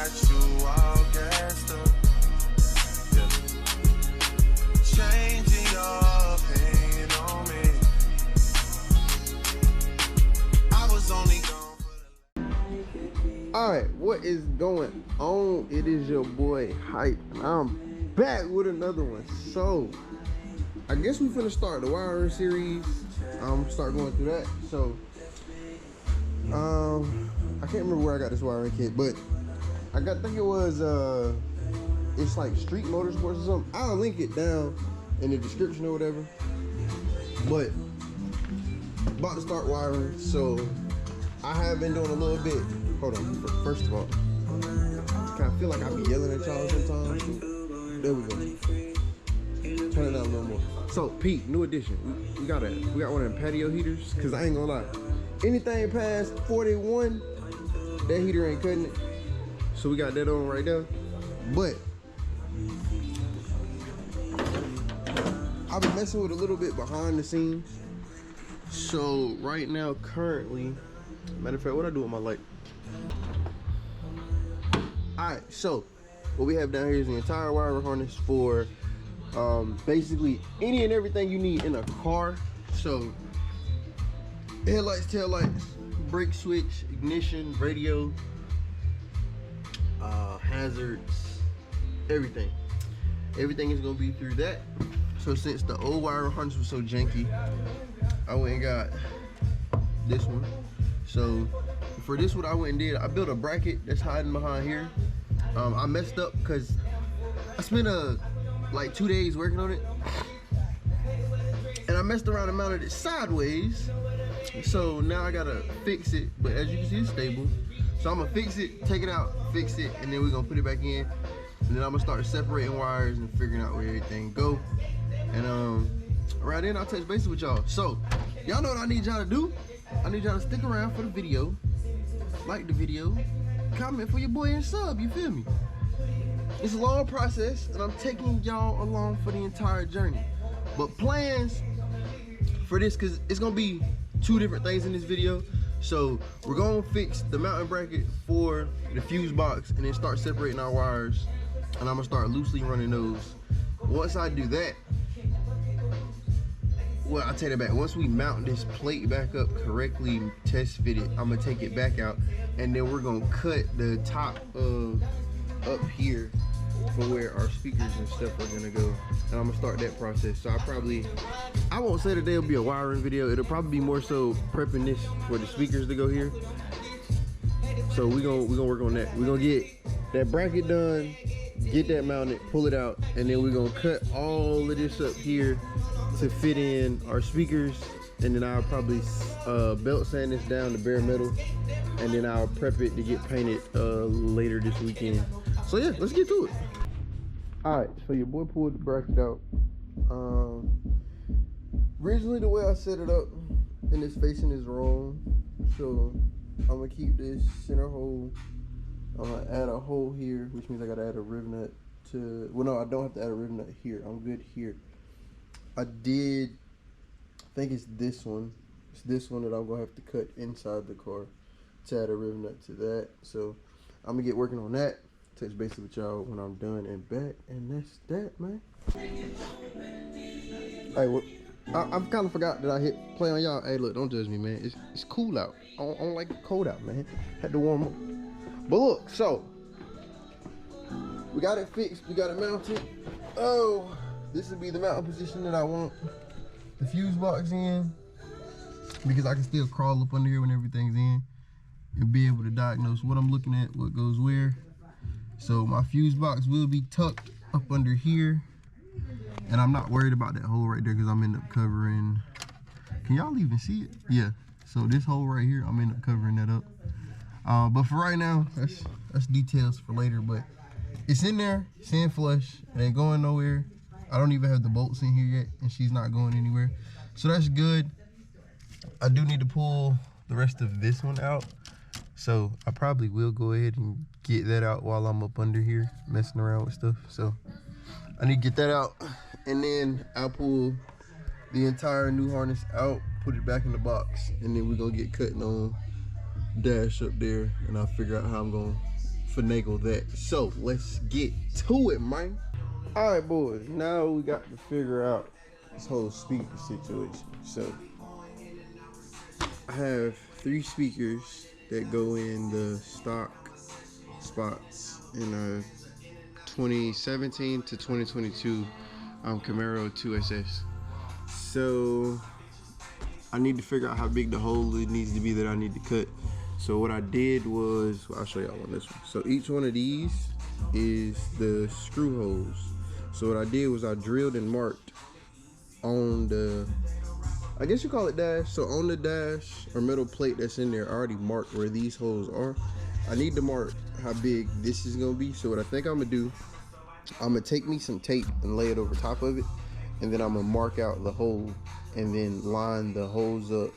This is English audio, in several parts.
got you all gassed up. Yeah. Changing your opinion on me. I was only gone for the... Alright, what is going on? It is your boy Hype, and I'm back with another one. So I guess we finna start the wiring series. Start going through that. So I can't remember where I got this wiring kit, but I think it was it's like Street Motorsports or something. I'll link it down in the description or whatever. But about to start wiring, so I have been doing a little bit. Hold on, first of all, I kind of feel like I be yelling at y'all sometimes. So there we go. Turn it down a little more. So Pete, new addition. We got one of them patio heaters, cause I ain't gonna lie, anything past 41, that heater ain't cutting it. So we got that on right there. But I've been messing with a little bit behind the scenes. So right now, currently, matter of fact, what I do with my light? All right, so what we have down here is the entire wire harness for basically any and everything you need in a car. So headlights, taillights, brake switch, ignition, radio, hazards, everything is gonna be through that. So since the old wire harness was so janky, I went and got this one. So for this one, I went and did, I built a bracket that's hiding behind here. I messed up because I spent like 2 days working on it, and I messed around and mounted it sideways. So now I gotta fix it, but as you can see, it's stable. So I'm gonna fix it, take it out, fix it, and then we're gonna put it back in, and then I'm gonna start separating wires and figuring out where everything go. And right then I'll touch base with y'all. So y'all know what I need y'all to do. I need y'all to stick around for the video, like the video, comment for your boy, and sub, you feel me? It's a long process, and I'm taking y'all along for the entire journey. But plans for this, because it's gonna be 2 different things in this video. So we're gonna fix the mounting bracket for the fuse box and then start separating our wires, and I'm gonna start loosely running those. Once I do that, well, I'll take it back. Once we mount this plate back up correctly, test fit it, I'm gonna take it back out, and then we're gonna cut the top of up here for where our speakers and stuff are gonna go, and I'm gonna start that process. So I won't say that there'll be a wiring video. It'll probably be more so prepping this for the speakers to go here. So we're gonna work on that. We're gonna get that bracket done, get that mounted, pull it out, and then we're gonna cut all of this up here to fit in our speakers, and then I'll probably belt sand this down to bare metal, and then I'll prep it to get painted later this weekend. So yeah, let's get to it. All right, so your boy pulled the bracket out. Originally the way I set it up and this facing is wrong, so I'm gonna keep this center hole. I'm gonna add a hole here, which means I gotta add a rib nut to, well no, I don't have to add a rib nut here. I'm good here. I think it's this one. It's this one that I'm gonna have to cut inside the car to add a rib nut to that. So I'm gonna get working on that. Touch base with y'all when I'm done and back, and that's that, man. Hey, what? I kind of forgot that I hit play on y'all. Hey, look, don't judge me, man. It's cool out. I don't like it cold out, man. Had to warm up. But look, so we got it fixed. We got it mounted. Oh, this would be the mounting position that I want the fuse box in, because I can still crawl up under here when everything's in and be able to diagnose what I'm looking at, what goes where. So my fuse box will be tucked up under here, and I'm not worried about that hole right there because I'm end up covering, can y'all even see it? Yeah, so this hole right here, I'm end up covering that up. But for right now, that's details for later. But it's in there, it's in flush, it ain't going nowhere. I don't even have the bolts in here yet, and she's not going anywhere, so that's good. I do need to pull the rest of this one out, so I probably will go ahead and get that out while I'm up under here messing around with stuff. So I need to get that out, and then I'll pull the entire new harness out, put it back in the box, and then we're gonna get cutting on dash up there, and I'll figure out how I'm gonna finagle that. So let's get to it, man. All right, boys. Now we got to figure out this whole speaker situation. So I have 3 speakers that go in the stock spots in 2017 to 2022 Camaro 2SS. So I need to figure out how big the hole it needs to be that I need to cut. So what I did was, well, I'll show y'all on this one. So each one of these is the screw holes. So what I did was I drilled and marked on the, I guess you call it dash. So on the dash or metal plate that's in there, I already marked where these holes are. I need to mark how big this is gonna be. So what I think I'm gonna do, I'm gonna take me some tape and lay it over top of it, and then I'm gonna mark out the hole and then line the holes up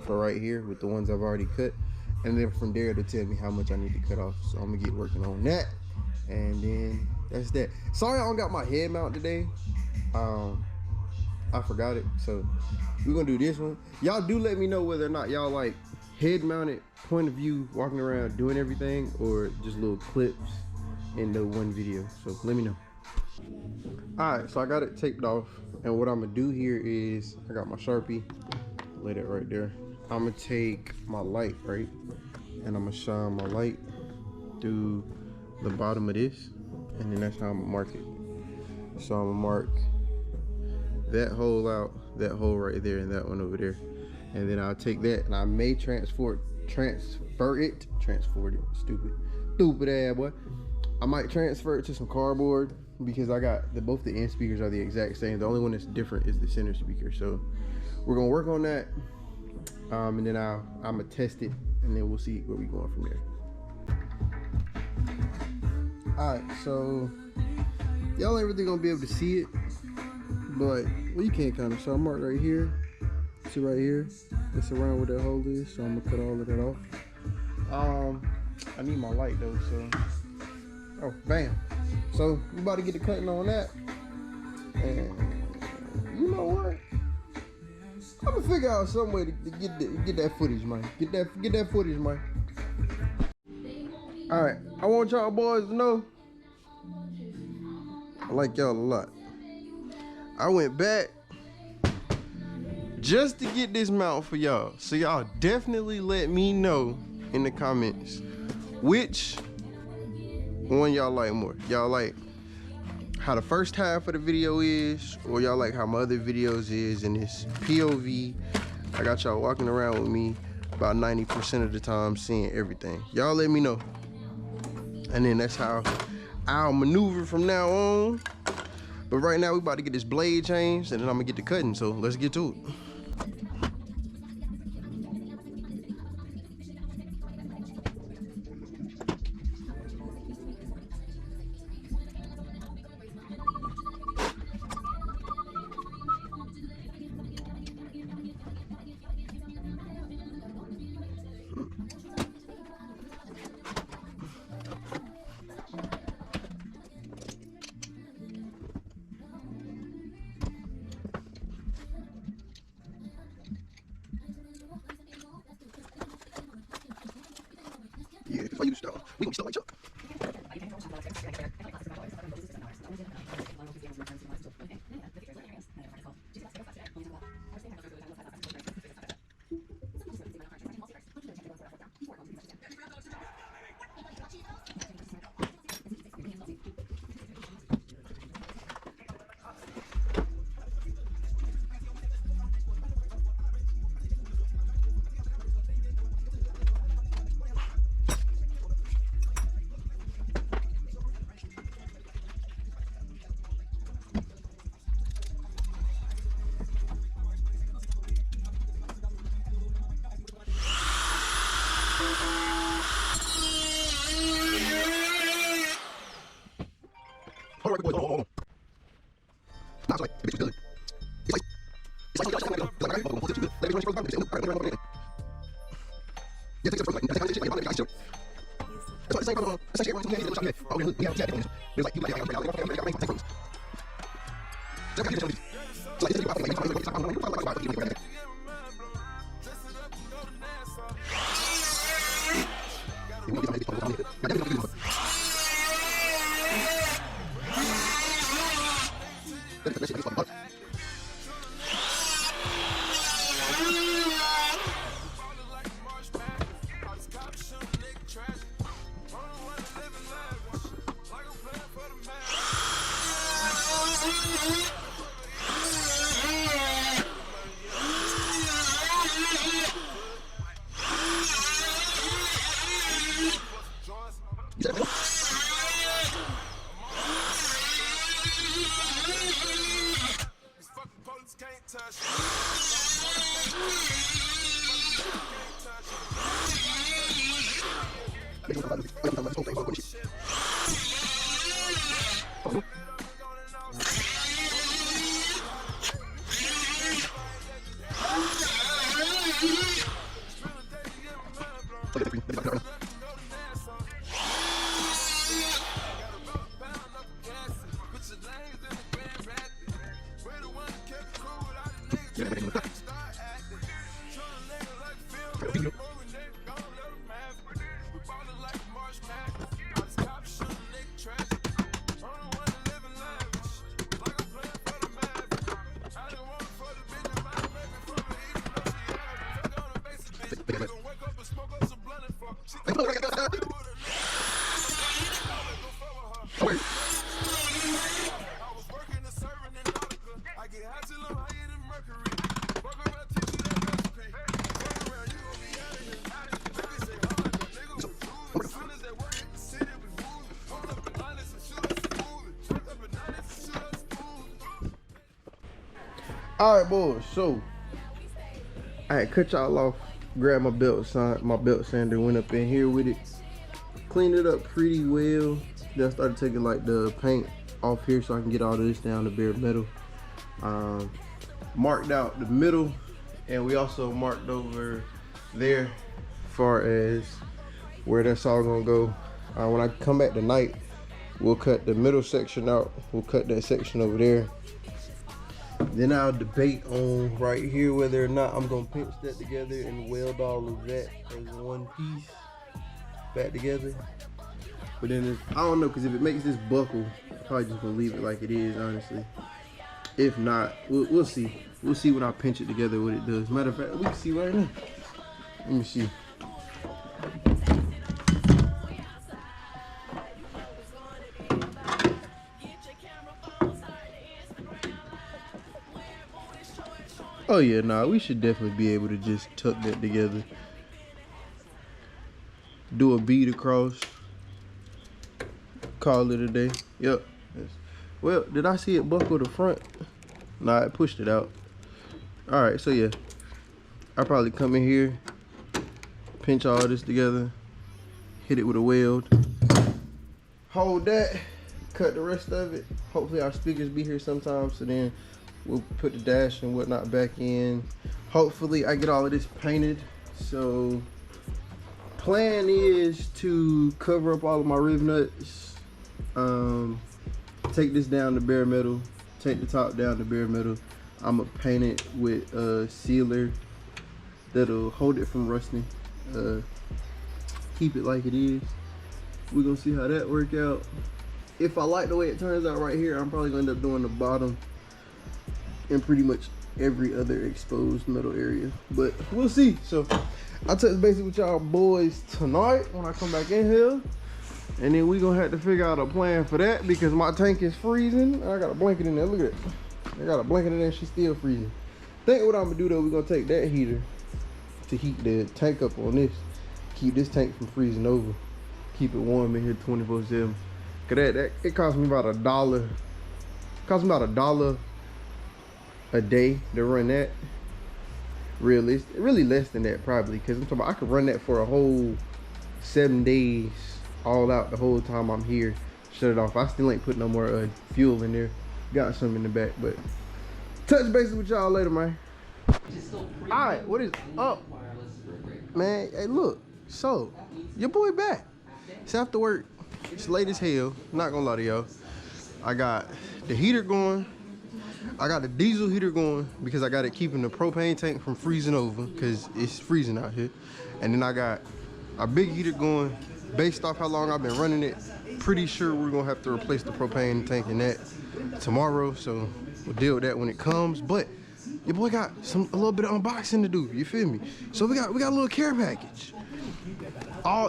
for right here with the ones I've already cut, and then from there to tell me how much I need to cut off. So I'm gonna get working on that, and then that's that. Sorry I don't got my head mount today. I forgot it, so we're gonna do this one. Y'all do let me know whether or not y'all like head mounted point of view walking around doing everything, or just little clips in the one video. So let me know. All right, so I got it taped off, and what I'm gonna do here is I got my Sharpie, lay that right there. I'm gonna take my light, right, and I'm gonna shine my light through the bottom of this, and then that's how I'm gonna mark it. So I'm gonna mark that hole out, that hole right there, and that one over there, and then I'll take that and I may transfer it, stupid ass boy. I might transfer it to some cardboard because I got both the end speakers are the exact same. The only one that's different is the center speaker. So we're gonna work on that, and then I'm gonna test it, and then we'll see where we going from there. All right, so y'all ain't really gonna be able to see it, but well, you can kind of. So I'm marked right here. See right here, it's around where that hole is, so I'm gonna cut all of that off. I need my light though, so oh bam. So we about to get the cutting on that, and you know what? I'm gonna figure out some way to get that footage, man. Get that footage, man. All right, I want y'all boys to know I like y'all a lot. I went back just to get this mount for y'all. So y'all definitely let me know in the comments which one y'all like more. Y'all like how the first half of the video is, or y'all like how my other videos is in this POV. I got y'all walking around with me about 90% of the time seeing everything. Y'all let me know. And then that's how I'll maneuver from now on. But right now we about to get this blade changed, and then I'm gonna get the cutting, so let's get to it. Yeah, before you start, we gonna start like Chuck. Hold on, boys, hold on. Nah, it's like, the bitch was good. It's like something like, right? Well, it's good. Let me run first, yeah, take the first, like, that's shit, like, that's what it's like, that's shit, right? Oh, we have that. There's like, you like, it's like, All right, boys. So I had cut y'all off, grabbed my belt sander, went up in here with it, cleaned it up pretty well. Then I started taking like the paint off here so I can get all this down to bare metal. Marked out the middle, and we also marked over there as far as where that's all gonna go. When I come back tonight, we'll cut the middle section out. We'll cut that section over there. Then I'll debate on right here whether or not I'm gonna pinch that together and weld all of that as one piece back together. But then I don't know, because if it makes this buckle, I'm probably just gonna leave it like it is, honestly. If not, we'll see. We'll see when I pinch it together what it does. Matter of fact, we can see right now. Let me see. Oh yeah, nah, we should definitely be able to just tuck that together. Do a bead across. Call it a day. Yep. Well, did I see it buckle the front? Nah, it pushed it out. Alright, so yeah. I'll probably come in here, pinch all this together, hit it with a weld, hold that, cut the rest of it. Hopefully our speakers be here sometime, so then we'll put the dash and whatnot back in. Hopefully I get all of this painted. So plan is to cover up all of my riv nuts, take this down to bare metal, take the top down to bare metal. I'm gonna paint it with a sealer that'll hold it from rusting, keep it like it is. We're gonna see how that work out. If I like the way it turns out right here, I'm probably gonna end up doing the bottom in pretty much every other exposed metal area, but we'll see. So I'll touch base with y'all boys tonight when I come back in here, and then we gonna have to figure out a plan for that, because my tank is freezing. I got a blanket in there. Look at that. I got a blanket in there. She's still freezing. Think what I'm gonna do though, we're gonna take that heater to heat the tank up on this, keep this tank from freezing over, keep it warm in here 24/7. Cause that it cost me about $1. Cost me about $1 a day to run that. Really less than that probably, because I'm talking about I could run that for a whole 7 days all out the whole time I'm here. Shut it off. I still ain't put no more fuel in there. Got some in the back, but touch base with y'all later, man. Alright, what is up, man? Hey, look, so your boy back. It's after work. It's late as hell, not gonna lie to y'all. I got the heater going. I got the diesel heater going because I got it keeping the propane tank from freezing over because it's freezing out here. And then I got a big heater going based off how long I've been running it, pretty sure we're gonna have to replace the propane tank in that tomorrow. So we'll deal with that when it comes. But your boy got a little bit of unboxing to do. You feel me? So we got a little care package.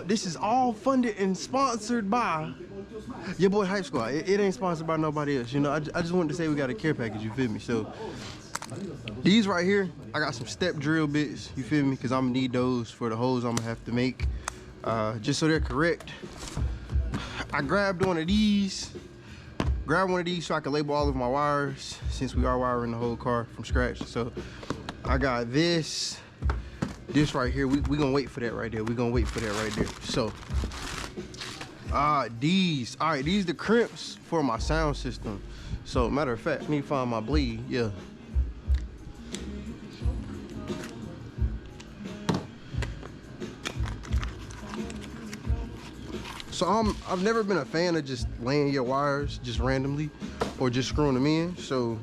This is all funded and sponsored by your boy Hype Squad. It ain't sponsored by nobody else. You know, I just wanted to say we got a care package. You feel me? So these right here, I got some step drill bits. You feel me? Because I'm gonna need those for the holes I'm gonna have to make, just so they're correct. I grabbed one of these. So I can label all of my wires, since we are wiring the whole car from scratch. So I got this right here. We gonna wait for that right there. We gonna wait for that right there. So these the crimps for my sound system. So matter of fact, I need to find my bleed. Yeah. So I've never been a fan of just laying your wires just randomly or just screwing them in. So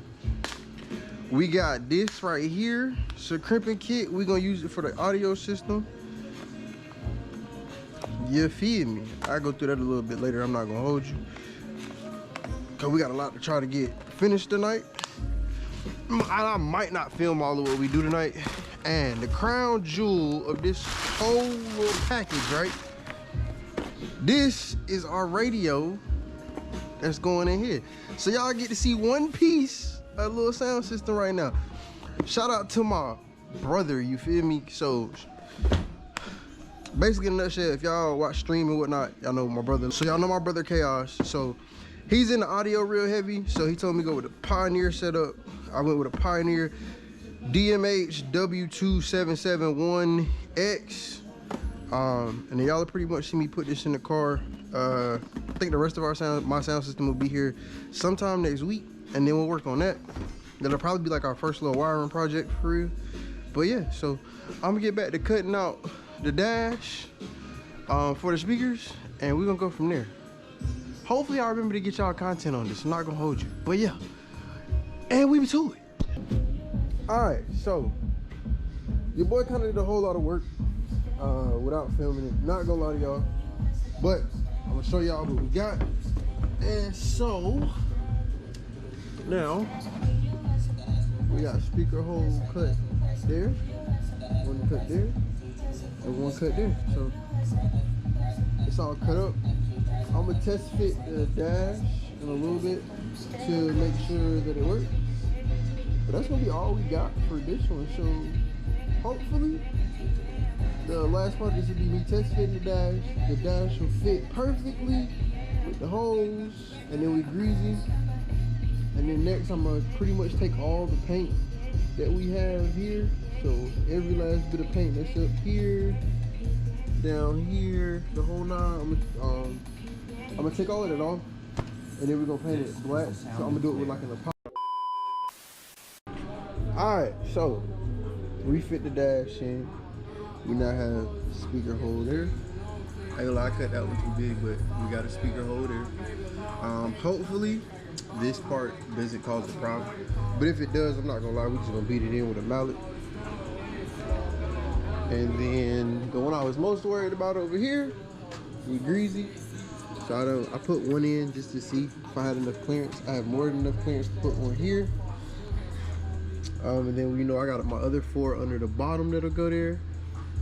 we got this right here. It's a crimping kit. We're gonna use it for the audio system. You feel me? I'll go through that a little bit later. I'm not gonna hold you, cause we got a lot to try to get finished tonight. I might not film all of what we do tonight. And the crown jewel of this whole little package, right? This is our radio that's going in here. So y'all get to see one piece of a little sound system right now. Shout out to my brother, you feel me? So basically in a nutshell, if y'all watch stream and whatnot, y'all know my brother. So y'all know my brother Chaos. So he's in the audio real heavy. So he told me to go with the Pioneer setup. I went with a Pioneer DMH W2771X. And then y'all pretty much see me put this in the car. I think the rest of my sound system will be here sometime next week, and then we'll work on that. That'll probably be like our first little wiring project for real. But yeah, so I'm gonna get back to cutting out the dash for the speakers, and we're gonna go from there. Hopefully I remember to get y'all content on this. I'm not gonna hold you, but yeah, and we be to it. All right, so your boy kind of did a whole lot of work without filming it. Not gonna lie to y'all, but I'm gonna show y'all what we got. And so now we got speaker hole cut there, one cut there, and one cut there. So it's all cut up. I'm gonna test fit the dash in a little bit to make sure that it works. But that's gonna be all we got for this one. So hopefully the last part, this will be me test fitting the dash. The dash will fit perfectly with the holes, and then we greasy. And then next, I'm gonna pretty much take all the paint that we have here. So every last bit of paint that's up here, down here, the whole nine. I'm gonna take all of it off, and then we're gonna paint it black. So I'm gonna do it with like an Apollo. All right, so refit the dash in. We now have a speaker hole there. I ain't gonna lie, I cut that one too big, but we got a speaker hole there. Hopefully this part doesn't cause a problem, but if it does, I'm not gonna lie, we're just gonna beat it in with a mallet. And then the one I was most worried about over here, we greasy. So I put one in just to see if I had enough clearance. I have more than enough clearance to put one here. And then I got my other 4 under the bottom that'll go there.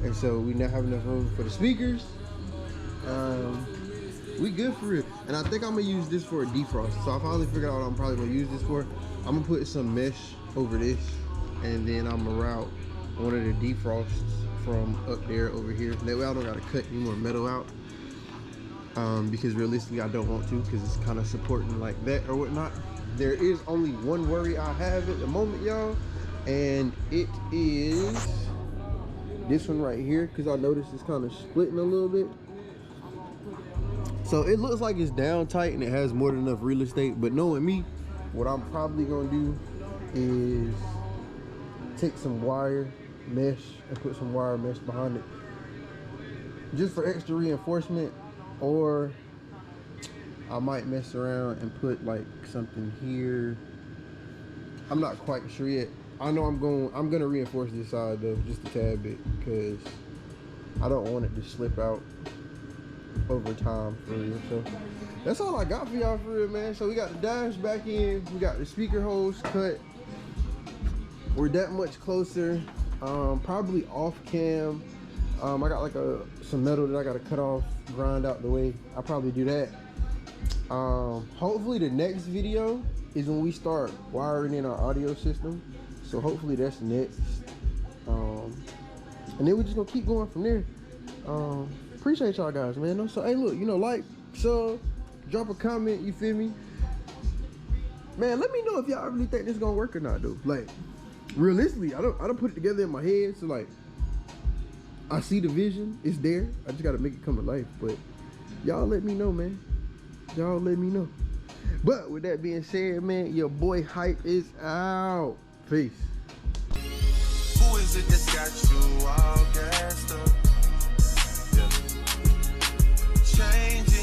And so we now have enough room for the speakers. We good for it. And I think I'm gonna use this for a defrost. So I finally figured out what I'm probably gonna use this for. I'm gonna put some mesh over this, and then I'm gonna route one of the defrosts from up there over here. That way I don't gotta cut any more metal out. Because realistically I don't want to, because it's kind of supporting like that or whatnot. There is only one worry I have at the moment, y'all, and it is this one right here, because I noticed it's kind of splitting a little bit. So it looks like it's down tight and it has more than enough real estate, but knowing me, what I'm probably gonna do is take some wire mesh and put some wire mesh behind it just for extra reinforcement, or I might mess around and put like something here. I'm not quite sure yet. I know I'm gonna reinforce this side though, just a tad bit, because I don't want it to slip out. over time for real. So that's all I got for y'all for real, man. So we got the dash back in, we got the speaker holes cut. We're that much closer. Probably off cam. I got like some metal that I gotta cut off, grind out the way. I'll probably do that. Hopefully the next video is when we start wiring in our audio system. So hopefully that's next. And then we're just gonna keep going from there. Appreciate y'all guys, man. So hey, look, you know, like, sub, drop a comment. You feel me, man? Let me know if y'all really think this is gonna work or not, though. Like, realistically, I don't put it together in my head. So like, I see the vision, it's there. I just gotta make it come to life. But y'all let me know, man. Y'all let me know. But with that being said, man, your boy Hype is out. Peace. Who is it that's got you all gassed up? Yeah. Change